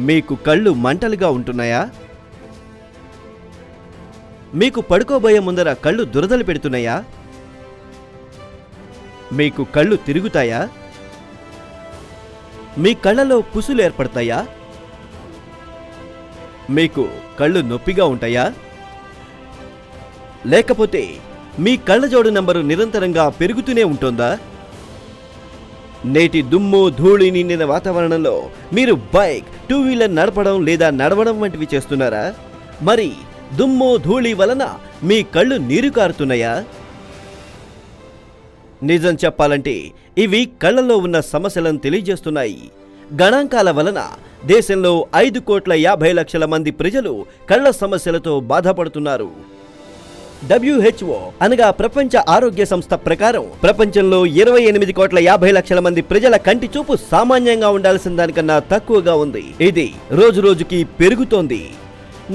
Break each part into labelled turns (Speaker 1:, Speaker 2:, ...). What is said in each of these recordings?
Speaker 1: మీకు కళ్ళు మంటలుగా ఉంటున్నాయా? మీకు పడుకోబోయే ముందర కళ్ళు దురదలు పెడుతున్నాయా? మీకు కళ్ళు తిరుగుతాయా? మీ కళ్ళలో పుసులు ఏర్పడతాయా? మీకు కళ్ళు నొప్పిగా ఉంటాయా? లేకపోతే మీ కళ్ళజోడు నంబరు నిరంతరంగా పెరుగుతూనే ఉంటుందా? నేటి దుమ్ము ధూళి నిండిన వాతావరణంలో మీరు బైక్, టూ వీలర్ నడపడం లేదా నడవడం వంటివి చేస్తున్నారా? మరి దుమ్ము ధూళి వలన మీ కళ్ళు నీరు కారుతున్నాయా? నిజం చెప్పాలంటే ఇవి కళ్ళలో ఉన్న సమస్యలను తెలియజేస్తున్నాయి. గణాంకాల వలన దేశంలో 5,50,00,000 మంది ప్రజలు కళ్ళ సమస్యలతో బాధపడుతున్నారు. WHO అనగా ప్రపంచ ఆరోగ్య సంస్థ ప్రకారం ప్రపంచంలో 28,50,00,000 మంది ప్రజల కంటి చూపు సామాన్యంగా ఉండాల్సిన దానికన్నా తక్కువగా ఉంది. ఇది రోజు రోజుకి పెరుగుతోంది.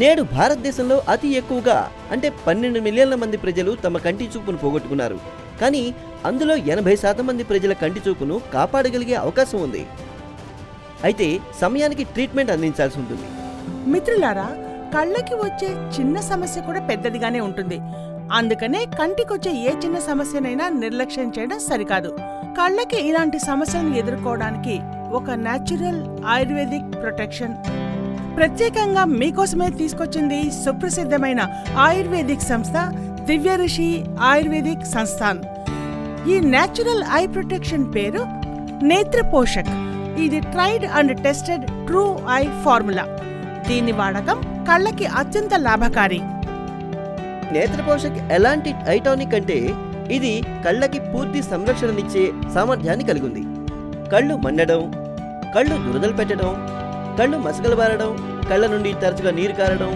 Speaker 1: నేడు భారతదేశంలో అతి ఎక్కువగా అంటే 12 మిలియన్ల మంది ప్రజలు తమ కంటి చూపును పోగొట్టుకున్నారు. కానీ అందులో 80% మంది ప్రజల కంటి చూపును కాపాడగలిగే అవకాశం ఉంది. అయితే సమయానికి ట్రీట్మెంట్ అందించాల్సి ఉంటుంది.
Speaker 2: మిత్రులారా, కళ్ళకి వచ్చే చిన్న సమస్య కూడా పెద్దదిగానే ఉంటుంది. అందుకనే కంటికొచ్చే ఏ చిన్న సమస్యనైనా నిర్లక్ష్యం చేయడం సరికాదు. కళ్ళకి ఇలాంటి సమస్యలను ఎదుర్కోవడానికి ఒక న్యాచురల్ ఆయుర్వేదిక్ ప్రొటెక్షన్ ప్రత్యేకంగా మీకోసమే తీసుకొచ్చింది సుప్రసిద్ధమైన ఆయుర్వేదిక్ సంస్థ దివ్య ఋషి ఆయుర్వేదిక్ సంస్థాన్. ఈ న్యాచురల్ ఐ ప్రొటెక్షన్ పేరు నేత్ర పోషక్. ఇది tried and tested true I formula. దీని వాడకం కళ్ళకి అత్యంత లాభకారి.
Speaker 1: నేత్ర పోషక్ ఎలాంటి ఐటానిక్ అంటే ఇది కళ్ళకి పూర్తి సంరక్షణనిచ్చే సామర్థ్యాన్ని కలిగి ఉంది. కళ్ళు మండడం, కళ్ళు దురదలు పెట్టడం, కళ్ళు మసకలబారడం, కళ్ళ నుండి తరచుగా నీరు కారడం,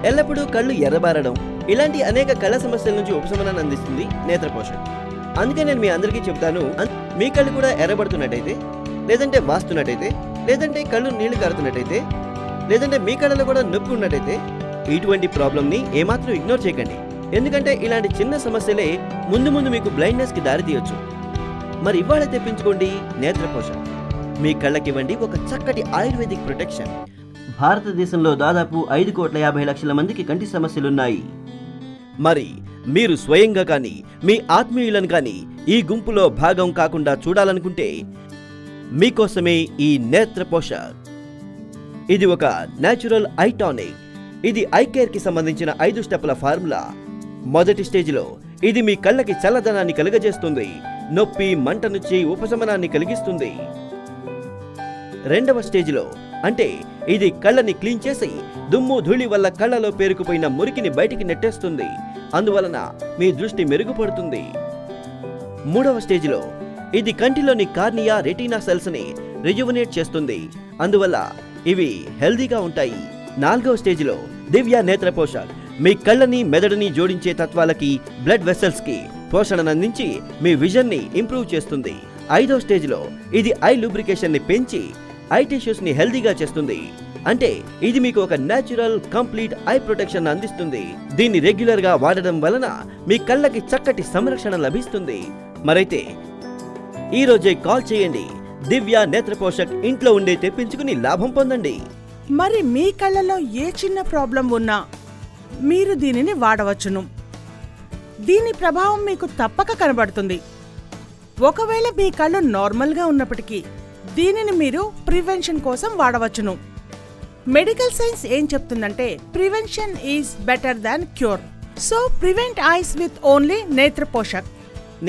Speaker 1: ఎల్లప్పుడూ కళ్ళు ఎర్రబారడం, ఇలాంటి అనేక కళ్ళ సమస్యల నుంచి ఉపశమనాన్ని అందిస్తుంది నేత్ర పోషక్. అందుకే నేను మీ అందరికీ చెప్తాను, మీ కళ్ళు కూడా ఎర్రబడుతున్నట్టయితే, లేదంటే వాస్తున్నట్టయితే, లేదంటే కళ్ళు నీళ్లు కారుతున్నట్టయితే, లేదంటే మీ కళ్ళలో కూడా నొప్పి ఉన్నట్టయితే ఇటువంటి ప్రాబ్లంని ఏమాత్రం ఇగ్నోర్ చేయకండి. ఎందుకంటే ఇలాంటి చిన్న సమస్యలే ముందు ముందు మీకు బ్లైండ్నెస్ కి దారి తీయొచ్చు. మరి ఇవాళ తెప్పించుకోండి నేత్ర పోషక్. మీ కళ్ళకివ్వండి ఒక చక్కటి ఆయుర్వేదిక్ ప్రొటెక్షన్. భారతదేశంలో దాదాపు 5,50,00,000 మందికి కంటి సమస్యలున్నాయి. మరి మీరు స్వయంగా కానీ మీ ఆత్మీయులను కానీ ఈ గుంపులో భాగం కాకుండా చూడాలనుకుంటే మీకోసమే ఈ నేత్ర పోషక్. ఇది ఒక న్యాచురల్ ఐ టానిక్. ఇది ఐ కేర్ కి సంబంధించిన 5 స్టెప్పుల ఫార్ములా. మొదటి స్టేజిలో ఇది మీ కళ్ళకి చల్లదనాన్ని కలుగజేస్తుంది, నొప్పి మంట నుంచి ఉపశమనాన్ని కలిగిస్తుంది. రెండవ స్టేజిలో అంటే ఇది కళ్ళని క్లీన్ చేసి దుమ్ము ధూళి వల్ల కళ్ళలో పేరుకుపోయిన మురికిని బయటికి నెట్టేస్తుంది. అందువలన మీ దృష్టి మెరుగుపడుతుంది. మూడవ స్టేజిలో ఇది కంటిలోని కార్నియా, రెటీనా సెల్స్ ని రిజువనేట్ చేస్తుంది. అందువల్ల ఇవి హెల్దీగా ఉంటాయి. నాలుగవ స్టేజిలో దివ్య నేత్ర పోషక్ మీ కళ్ళని మెదడుని జోడించే తత్వాలకి, బ్లడ్ వెసల్స్ కి పోషణనందించి మీ విజన్ ని ఇంప్రూవ్ చేస్తుంది. ఐదవ స్టేజిలో ఇది ఐ లూబ్రికేషన్ ని పెంచి ఐ టిష్యూస్ ని హెల్దీగా చేస్తుంది. అంటే ఇది మీకు ఒక న్యాచురల్ కంప్లీట్ ఐ ప్రొటెక్షన్ అందిస్తుంది. దీన్ని రెగ్యులర్ గా వాడడం వలన మీ కళ్ళకి చక్కటి సంరక్షణ లభిస్తుంది. మరైతే ఈ రోజే కాల్ చేయండి. దివ్య నేత్ర పోషక్ ఇంట్లో ఉండే తెప్పించుకుని లాభం పొందండి.
Speaker 2: మరి మీ కళ్ళలో ఏ చిన్న ప్రాబ్లం ఉన్నా మీరు దీనిని వాడవచ్చును. దీని ప్రభావం మీకు తప్పక కనబడుతుంది. ఒకవేళ మీ కళ్ళు నార్మల్గా ఉన్నప్పటికీ దీనిని మీరు ప్రివెన్షన్ కోసం వాడవచ్చును. మెడికల్ సైన్స్ ఏం చెప్తుందంటే prevention is better than cure. So prevent eyes with only నేత్ర పోషక్.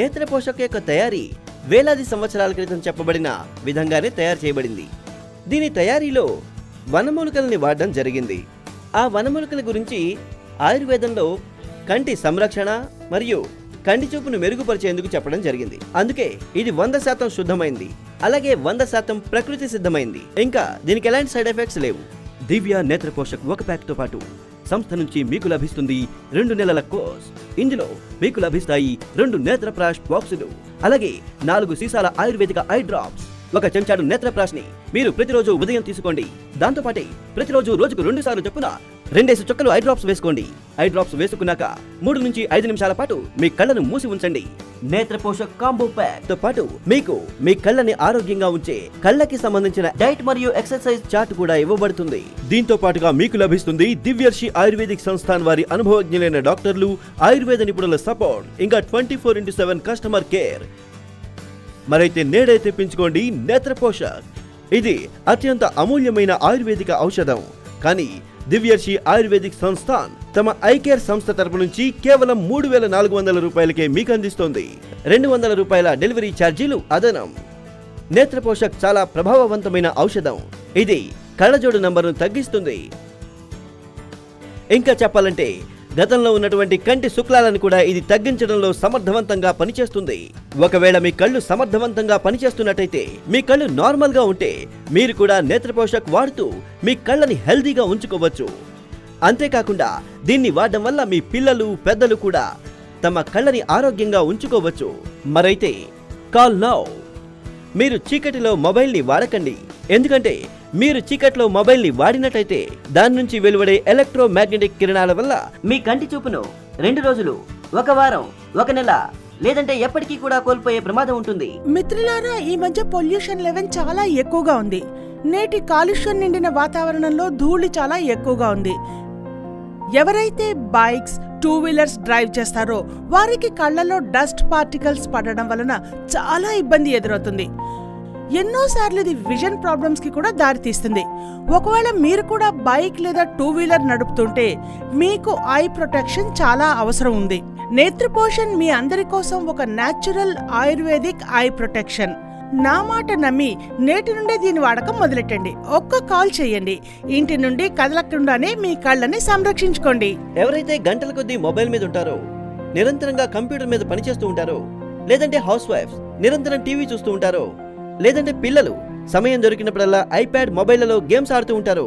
Speaker 1: నేత్ర పోషక్ యొక్క తయారీ వేలాది సంవత్సరాల క్రితం చెప్పబడిన విధంగానే తయారు చేయబడింది. దీని తయారీలో వనమూలికల్ని వాడడం జరిగింది. ఆ వనమూలికల గురించి ఆయుర్వేదంలో కంటి సంరక్షణ మరియు కంటి చూపును మెరుగుపరిచేందుకు చెప్పడం జరిగింది. అందుకే ఇది 100% శుద్ధమైంది, అలాగే 100% ప్రకృతి సిద్ధమైంది. ఇంకా దీనికి ఎలాంటి సైడ్ ఎఫెక్ట్స్ లేవు. దివ్య నేత్ర పోషక్ ఒక ప్యాక్ తో పాటు సంస్థ నుంచి మీకు లభిస్తుంది 2 నెలల కోర్స్. ఇందులో మీకు లభిస్తాయి 2 నేత్రప్రాష్ బాక్సులు, అలాగే 4 సీసాల ఆయుర్వేదిక ఐ డ్రాప్స్. ఒక చెంచాడు నేత్రప్రాష్ ని మీరు ప్రతిరోజు ఉదయం తీసుకోండి. దాంతో పాటే ప్రతిరోజు రోజుకు 2 సార్లు చొప్పున 2 చుక్కలు ఐ డ్రాప్స్ వేసుకోండి. ఐ డ్రాప్స్ వేసుకున్నాక 3 నుంచి 5 నిమిషాల పాటు మీ కళ్ళను మూసి ఉంచండి. నేత్ర పోషక్ కాంబో ప్యాక్ తో పాటు మీకు మీ కళ్ళని ఆరోగ్యంగా ఉంచే కళ్ళకి సంబంధించిన డైట్ మరియు ఎక్సర్సైజ్ చార్ట్ కూడా ఇవ్వబడుతుంది. దీంతో పాటుగా మీకు లభిస్తుంది దివ్యర్షి ఆయుర్వేదిక్ సంస్థాన్ వారి అనుభవజ్ఞులైన డాక్టర్లు, ఆయుర్వేద నిపుణుల సపోర్ట్, ఇంకా 24/7 కస్టమర్ కేర్. మరైతే నేడే తెప్పించుకోండి నేత్ర పోషక్. ఇది అత్యంత అమూల్యమైన ఆయుర్వేదిక ఔషధం. కానీ దివ్యర్షి ఆయుర్వేదిక్ సంస్థాన్ తమ ఐకేర్ సంస్థ తరపు నుంచి కేవలం 3,400 రూపాయలకే మీకు అందిస్తోంది. 200 రూపాయల డెలివరీ ఛార్జీలు అదనం. నేత్ర పోషక్ చాలా ప్రభావవంతమైన ఔషధం. ఇది కళ్ళజోడు నంబర్ను తగ్గిస్తుంది. ఇంకా చెప్పాలంటే గతంలో ఉన్నటువంటి కంటి శుక్లాలను కూడా ఇది తగ్గించడంలో సమర్థవంతంగా పనిచేస్తుంది. ఒకవేళ మీ కళ్ళు సమర్థవంతంగా పనిచేస్తున్నట్టయితే, మీ కళ్ళు నార్మల్ గా ఉంటే మీరు కూడా నేత్ర పోషక్ వాడుతూ మీ కళ్ళని హెల్దీగా ఉంచుకోవచ్చు. అంతేకాకుండా దీన్ని వాడడం వల్ల మీ పిల్లలు, పెద్దలు కూడా తమ కళ్ళని ఆరోగ్యంగా ఉంచుకోవచ్చు. మరైతే కాల్ నౌ. మీరు చీకటిలో మొబైల్ని వాడకండి. ఎందుకంటే మీరు చీకట్లో మొబైల్ని వాడినట్టయితే దాని నుంచి వెలువడే ఎలక్ట్రోమాగ్నెటిక్ కిరణాల వల్ల మీ కంటి చూపును 2 రోజులు, 1 వారం, 1 నెల లేదంటే ఎప్పటికీ కూడా కోల్పోయే ప్రమాదం ఉంటుంది.
Speaker 2: మిత్రులారా, ఈ మధ్య పొల్యూషన్ లెవెల్ చాలా ఎక్కువగా ఉంది. నేటి కాలుష్యం నిండిన వాతావరణంలో ధూళి చాలా ఎక్కువగా ఉంది. ఎవరైతే బైక్స్, 2 వీలర్స్ డ్రైవ్ చేస్తారో వారికి కళ్ళలో డస్ట్ పార్టికల్స్ పడడం వలన చాలా ఇబ్బంది ఎదురవుతుంది. ఎన్నోసార్లు ఇది విజన్ ప్రాబ్లమ్స్ కి కూడా దారితీస్తుంది. ఒకవేళ మీరు కూడా బైక్ లేదా 2 వీలర్ నడుపుతుంటే మీకు ఐ ప్రొటెక్షన్ చాలా అవసరం ఉంది. నేత్రపోషణ్ మీ అందరి కోసం ఒక న్యాచురల్ ఆయుర్వేదిక్ ఐ ప్రొటెక్షన్. నా మాట నమ్మి నేటి నుండే దీని వాడకం మొదలెట్టండి. ఒక్క కాల్ చేయండి. ఇంటి నుండి కదలకుండానే మీ కళ్ళని సంరక్షించుకోండి.
Speaker 1: ఎవరైతే గంటల కొద్దీ మొబైల్ మీద ఉంటారో, నిరంతరంగా కంప్యూటర్ మీద పనిచేస్తూ ఉంటారో, లేదంటే హౌస్ వైఫ్స్ నిరంతరం టీవీ చూస్తూ ఉంటారో, లేదంటే పిల్లలు సమయం దొరికినప్పుడల్లా ఐప్యాడ్, మొబైళ్లలో గేమ్స్ ఆడుతూ ఉంటారు,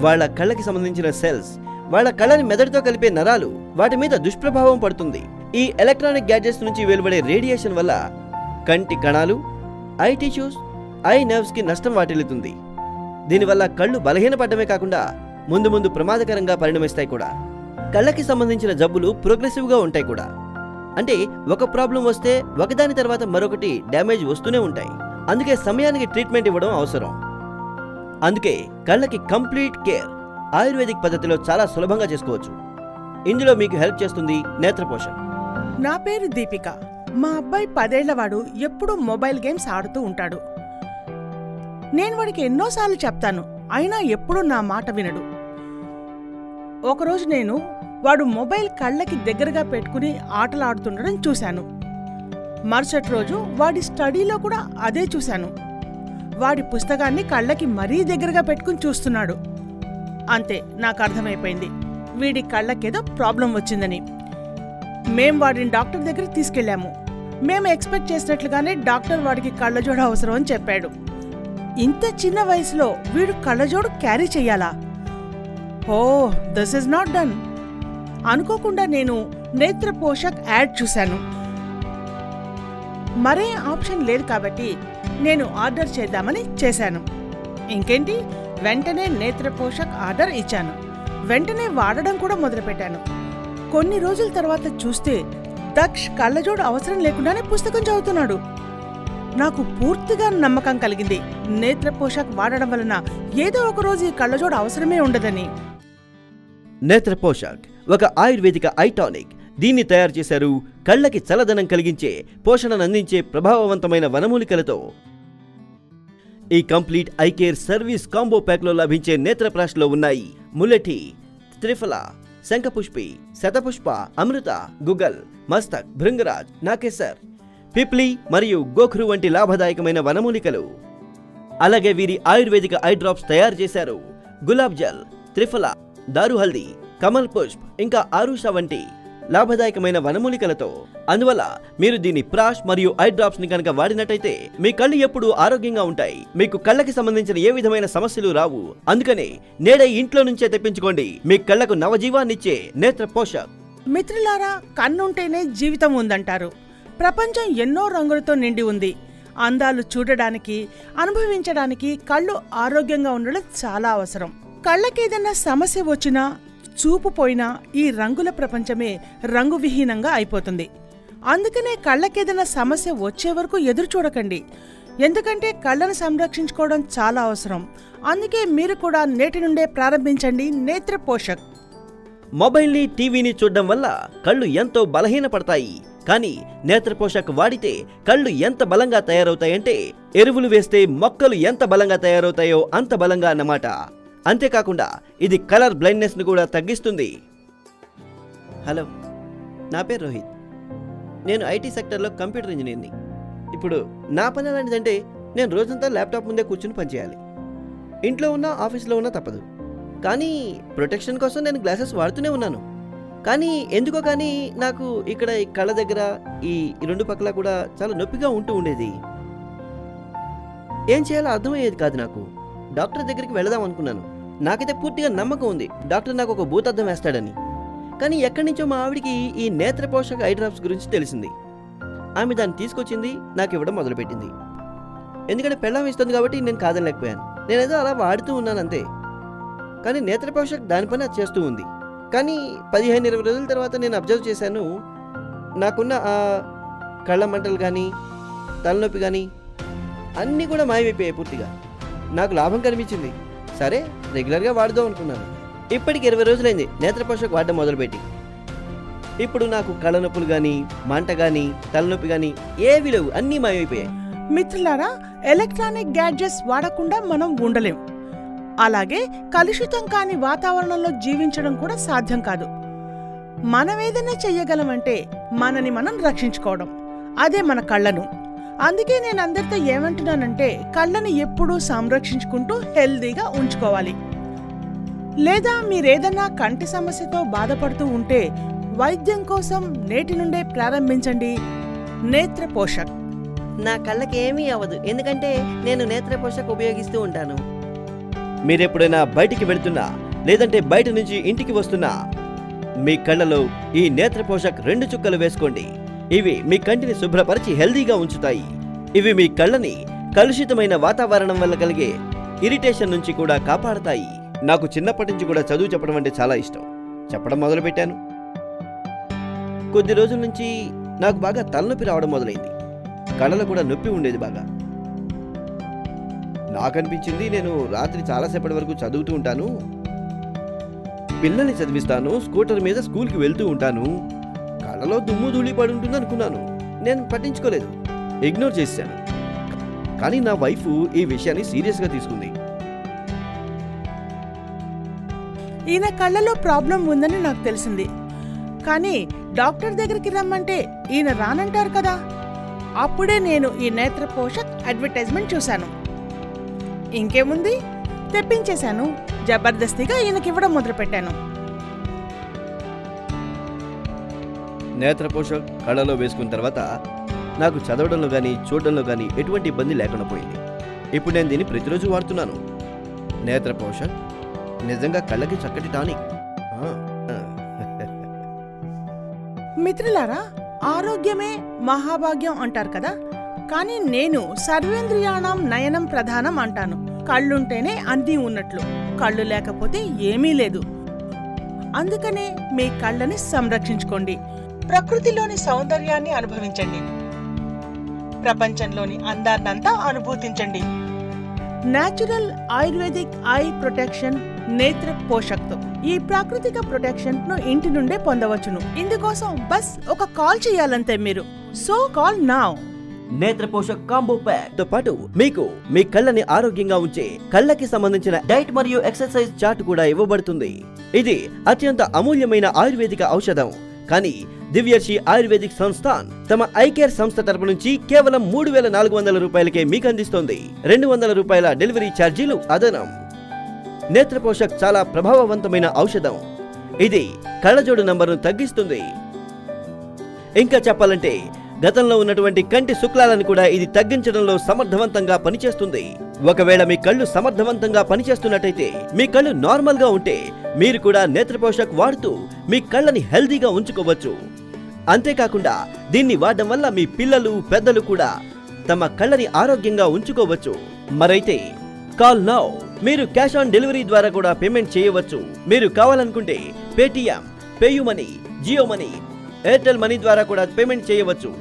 Speaker 1: వాళ్ళ కళ్ళకి సంబంధించిన సెల్స్, వాళ్ళ కళ్ళని మెదడుతో కలిపే నరాలు, వాటి మీద దుష్ప్రభావం పడుతుంది. ఈ ఎలక్ట్రానిక్ గ్యాడ్జెట్స్ నుంచి వెలువడే రేడియేషన్ వల్ల కంటి కణాలు, ఐ టిష్యూస్, ఐ నర్వ్స్ కి నష్టం వాటిల్లుతుంది. దీనివల్ల కళ్ళు బలహీనపడమే కాకుండా ముందు ముందు ప్రమాదకరంగా పరిణమిస్తాయి కూడా. కళ్ళకి సంబంధించిన జబ్బులు ప్రోగ్రెసివ్ గా ఉంటాయి కూడా. అంటే ఒక ప్రాబ్లం వస్తే ఒకదాని తర్వాత మరొకటి డ్యామేజ్ వస్తూనే ఉంటాయి. అందుకే సమయానికి ట్రీట్మెంట్ ఇవ్వడం అవసరం. అందుకే కళ్ళకి కంప్లీట్ కేర్ ఆయుర్వేదిక్ పద్ధతిలో చాలా సులభంగా చేసుకోవచ్చు. ఇందులో మీకు హెల్ప్ చేస్తుంది నేత్ర పోషక్.
Speaker 2: నా పేరు దీపిక. మా అబ్బాయి 10 ఏళ్లవాడు ఎప్పుడూ మొబైల్ గేమ్స్ ఆడుతూ ఉంటాడు. నేను వాడికి ఎన్నోసార్లు చెప్తాను, అయినా ఎప్పుడూ నా మాట వినడు. ఒకరోజు నేను వాడు మొబైల్ కళ్ళకి దగ్గరగా పెట్టుకుని ఆటలాడుతుండడం చూశాను. మరుసటి రోజు వాడి స్టడీలో కూడా అదే చూశాను. వాడి పుస్తకాన్ని కళ్ళకి మరీ దగ్గరగా పెట్టుకుని చూస్తున్నాడు. అంతే, నాకు అర్థమైపోయింది, వీడి కళ్ళకేదో ప్రాబ్లం వచ్చిందని. మేం వాడిని డాక్టర్ దగ్గరికి తీసుకెళ్లాము. మేము ఎక్స్పెక్ట్ చేసినట్లుగానే డాక్టర్ వాడికి కళ్ళజోడు అవసరం అని చెప్పాడు. ఇంత చిన్న వయసులో వీడు కళ్ళజోడు క్యారీ చెయ్యాలా? ఓ, దిస్ ఇస్ నాట్ డన్. అనుకోకుండా నేను నేత్ర పోషక్ యాడ్ చూశాను. మరే ఆప్షన్ లేదు కాబట్టి నేను ఆర్డర్ చేద్దామని చేశాను. ఇంకేంటి, వెంటనే నేత్ర పోషక్ ఆర్డర్ ఇచ్చాను. వెంటనే వాడడం కూడా మొదలుపెట్టాను. కొన్ని రోజుల తర్వాత చూస్తే దక్ష్ కళ్ళజోడు అవసరం లేకుండానే పుస్తకం చదువుతున్నాడు. నాకు పూర్తిగా నమ్మకం కలిగింది, నేత్ర పోషక్ వాడడం వలన ఏదో ఒక రోజు ఈ కళ్ళజోడు అవసరమే ఉండదని.
Speaker 1: నేత్ర పోషక్ ఒక ఆయుర్వేదిక ఐ టానిక్. దీన్ని తయారు చేశారు కళ్ళకి చల్లదనం కలిగించే, పోషణను అందించే ప్రభావవంతమైన వనమూలికలతో. ఈ complete I care service combo pack లో లభించే నేత్రప్రాష్ లో ఉన్నాయి ముల్లెఠి, త్రిఫల, శంఖపుష్పి, శతపుష్ప, అమృత, గుగల్, మస్తక్, భృంగరాజ్, నాకేసర్, పిప్లి మరియు గోఖ్రు వంటి లాభదాయకమైన వనమూలికలు. అలాగే వీరి ఆయుర్వేదిక ఐ డ్రాప్స్ తయారు చేశారు. గులాబ్ జల్, త్రిఫల, దారు హల్దీ, కమల్ పుష్ప్, ఇంకా ఆరుష వంటి లాభదాయకమైన వనమూలికలతో. అందువల్ల మీరు దీని ప్రాష్ మరియు ఐ డ్రాప్స్ ని కనుక వాడినట్టయితే మీ కళ్ళు ఎప్పుడూ ఆరోగ్యంగా ఉంటాయి. మీకు కళ్ళకి సంబంధించిన ఏ విధమైన సమస్యలు రావు. అందుకనే నేడే ఇంట్లో నుంచే తెప్పించుకోండి మీ కళ్ళకు నవజీవాన్నిచ్చే నేత్ర పోషక్.
Speaker 2: మిత్రులారా, కన్నుంటేనే జీవితం ఉందంటారు. ప్రపంచం ఎన్నో రంగులతో నిండి ఉంది. అందాలు చూడడానికి, అనుభవించడానికి కళ్ళు ఆరోగ్యంగా ఉండడం చాలా అవసరం. కళ్ళకేదన్నా సమస్య వచ్చినా చూపు పోయినా ఈ రంగుల ప్రపంచమే రంగువిహీనంగా అయిపోతుంది. అందుకనే కళ్ళకేదన్నా సమస్య వచ్చే వరకు ఎదురు చూడకండి. ఎందుకంటే కళ్ళను సంరక్షించుకోవడం చాలా అవసరం. అందుకే మీరు కూడా నేటి నుండే ప్రారంభించండి నేత్ర పోషక్.
Speaker 1: మొబైల్ని, టీవీని చూడడం వల్ల కళ్ళు ఎంతో బలహీనపడతాయి. కానీ నేత్ర పోషక్ వాడితే కళ్ళు ఎంత బలంగా తయారవుతాయంటే ఎరువులు వేస్తే మొక్కలు ఎంత బలంగా తయారవుతాయో అంత బలంగా అన్నమాట. అంతేకాకుండా ఇది కలర్ బ్లైండ్నెస్ ను కూడా తగ్గిస్తుంది. హలో, నా పేరు రోహిత్. నేను ఐటీ సెక్టర్లో కంప్యూటర్ ఇంజనీర్ని. ఇప్పుడు నా పని ఎలాంటిదంటే నేను రోజంతా ల్యాప్టాప్ ముందే కూర్చుని పనిచేయాలి. ఇంట్లో ఉన్నా ఆఫీస్లో ఉన్నా తప్పదు. కానీ ప్రొటెక్షన్ కోసం నేను గ్లాసెస్ వాడుతూనే ఉన్నాను. కానీ ఎందుకో కానీ నాకు ఇక్కడ ఈ కళ్ళ దగ్గర ఈ రెండు పక్కల కూడా చాలా నొప్పిగా ఉంటూ ఉండేది. ఏం చేయాలో అర్థమయ్యేది కాదు నాకు. డాక్టర్ దగ్గరికి వెళదాం అనుకున్నాను. నాకైతే పూర్తిగా నమ్మకం ఉంది డాక్టర్ నాకు ఒక భూతద్దం వేస్తాడని. కానీ ఎక్కడి నుంచో మా ఆవిడికి ఈ నేత్ర పోషక ఐ డ్రాప్స్ గురించి తెలిసింది. ఆమె దాన్ని తీసుకొచ్చింది, నాకు ఇవ్వడం మొదలుపెట్టింది. ఎందుకంటే పెళ్ళాం ఇస్తుంది కాబట్టి నేను కాదనలేకపోయాను. నేనేదో అలా వాడుతూ ఉన్నాను అంతే. కానీ నేత్ర పోషక్ దాని పని అది చేస్తూ ఉంది. కానీ 15-20 రోజుల తర్వాత నేను అబ్జర్వ్ చేశాను, నాకున్న ఆ కళ్ళ మంటలు కానీ తలనొప్పి కానీ అన్నీ కూడా మాయమైపోయాయి పూర్తిగా. నాకు లాభం కనిపించింది. సరే, రెగ్యులర్గా వాడుదాం అనుకున్నాను. ఇప్పటికి 20 రోజులైంది నేత్ర పోషక్ వాడడం మొదలుపెట్టి. ఇప్పుడు నాకు కళ్ళ నొప్పులు కానీ మంట కానీ తలనొప్పి కానీ ఏవి లేవు, అన్నీ మాయమైపోయాయి.
Speaker 2: మిత్రులారా, ఎలక్ట్రానిక్ గ్యాడ్జెట్స్ వాడకుండా మనం ఉండలేం. అలాగే కలుషితం కాని వాతావరణంలో జీవించడం కూడా సాధ్యం కాదు. మనం ఏదైనా చెయ్యగలమంటే మనని మనం రక్షించుకోవడం, అదే మన కళ్ళను. అందుకే నేను అందరితో ఏమంటున్నానంటే కళ్ళని ఎప్పుడూ సంరక్షించుకుంటూ హెల్దీగా ఉంచుకోవాలి. లేదా మీరేదన్నా కంటి సమస్యతో బాధపడుతూ ఉంటే వైద్యం కోసం నేటి నుండే ప్రారంభించండి నేత్ర పోషక్.
Speaker 1: నా కళ్ళకి ఏమీ అవ్వదు, ఎందుకంటే నేను నేత్ర పోషక్ ఉపయోగిస్తూ ఉంటాను. మీరెప్పుడైనా బయటికి వెళుతున్నా లేదంటే బయట నుంచి ఇంటికి వస్తున్నా మీ కళ్ళలో ఈ నేత్ర పోషక్ 2 చుక్కలు వేసుకోండి. ఇవి మీ కంటిని శుభ్రపరిచి హెల్దీగా ఉంచుతాయి. ఇవి మీ కళ్ళని కలుషితమైన వాతావరణం వల్ల కలిగే ఇరిటేషన్ నుంచి కూడా కాపాడతాయి. నాకు చిన్నప్పటి నుంచి కూడా చదువు చెప్పడం అంటే చాలా ఇష్టం. చెప్పడం మొదలుపెట్టాను. కొద్ది రోజుల నుంచి నాకు బాగా తలనొప్పి రావడం మొదలైంది. కళ్ళలో కూడా నొప్పి ఉండేది బాగా. నాకనిపించింది నేను రాత్రి చాలాసేపటి వరకు చదువుతూ ఉంటాను, పిల్లల్ని చదివిస్తాను, స్కూటర్ మీద స్కూల్కి వెళ్తూ ఉంటాను, కళ్ళలో దుమ్ము ధూళి పడి ఉంటుంది అనుకున్నాను. నేను పట్టించుకోలేదు, ఇగ్నోర్ చేశాను. కానీ నా వైఫ్ ఈ విషయాన్ని సీరియస్గా తీసుకుంది.
Speaker 2: ఈయన కళ్ళలో ప్రాబ్లం ఉందని నాకు తెలిసింది. కానీ డాక్టర్ దగ్గరికి రమ్మంటే ఈయన రానంటారు కదా. అప్పుడే నేను ఈ నేత్ర పోషక్ అడ్వర్టైజ్మెంట్ చూశాను. ఇంకేముంది, తెప్పించేశాను. జబర్దస్తిగా ఈయనకివ్వడం మొదలుపెట్టాను.
Speaker 1: నేత్ర పోషక్ కళ్ళలో వేసుకున్న తర్వాత నాకు చదవడంలో కానీ చూడడంలో కానీ ఎటువంటి ఇబ్బంది లేకుండా పోయింది. ఇప్పుడు నేను దీన్ని ప్రతిరోజు వాడుతున్నాను. నేత్ర పోషక్ నిజంగా కళ్ళకి చక్కటి టానిక్.
Speaker 2: మిత్రులారా, ఆరోగ్యమే మహాభాగ్యం అంటారు కదా. కానీ నేను సర్వేంద్రియాణం నయనం ప్రధానం అంటాను. కళ్ళుంటేనే అన్నీ ఉన్నట్లు, కళ్ళు లేకపోతే ఏమీ లేదు. అందుకనే మీ కళ్ళని సంరక్షించుకోండి. ప్రకృతిలోని సౌందర్యాన్ని అనుభవించండి. ప్రపంచంలోని అందాన్నంతా అనుభూతించండి. న్యాచురల్ ఆయుర్వేదిక్ ఐ ప్రొటెక్షన్ నేత్ర పోషక్తో ఈ ప్రాకృతిక ప్రొటెక్షన్ ను ఇంటి నుండే పొందవచ్చును. ఇందుకోసం బస్ ఒక కాల్ చేయాలంతే మీరు. So call now.
Speaker 1: నేత్ర పోషక్ కాంబో ప్యాక్ తో పాటు మీకు మీ కళ్ళని ఆరోగ్యంగా ఉంచే కళ్ళకి సంబంధించిన డైట్ మరియు ఎక్సర్సైజ్ చార్ట్ కూడా ఇవ్వబడుతుంది. ఇది అత్యంత అమూల్యమైన ఆయుర్వేదిక ఔషధం. కానీ దివ్యర్షి ఆయుర్వేదిక్ సంస్థాన్ తమ ఐకేర్ సంస్థ తరపు నుంచి కేవలం 3,400 రూపాయలకే మీకు అందిస్తోంది. 200 రూపాయల డెలివరీ ఛార్జీలు అదనం. నేత్ర పోషక్ చాలా ప్రభావవంతమైన ఔషధం. ఇది కళ్ళజోడు నంబర్ను తగ్గిస్తుంది. ఇంకా చెప్పాలంటే గతంలో ఉన్నటువంటి కంటి శుక్లాలను కూడా ఇది తగ్గించడంలో సమర్థవంతంగా పనిచేస్తుంది. ఒకవేళ మీ కళ్ళు సమర్థవంతంగా పనిచేస్తున్నట్టయితే, మీ కళ్ళు నార్మల్ గా ఉంటే మీరు కూడా నేత్ర పోషక్ వాడుతూ మీ కళ్ళని హెల్దీగా ఉంచుకోవచ్చు. అంతేకాకుండా దీన్ని వాడడం వల్ల మీ పిల్లలు పెద్దలు కూడా తమ కళ్ళని ఆరోగ్యంగా ఉంచుకోవచ్చు. మరైతే కాల్ నౌ. మీరు క్యాష్ ఆన్ డెలివరీ ద్వారా కూడా పేమెంట్ చేయవచ్చు. మీరు కావాలనుకుంటే Paytm, PayU money, Jio money, Airtel money ద్వారా కూడా పేమెంట్ చేయవచ్చు.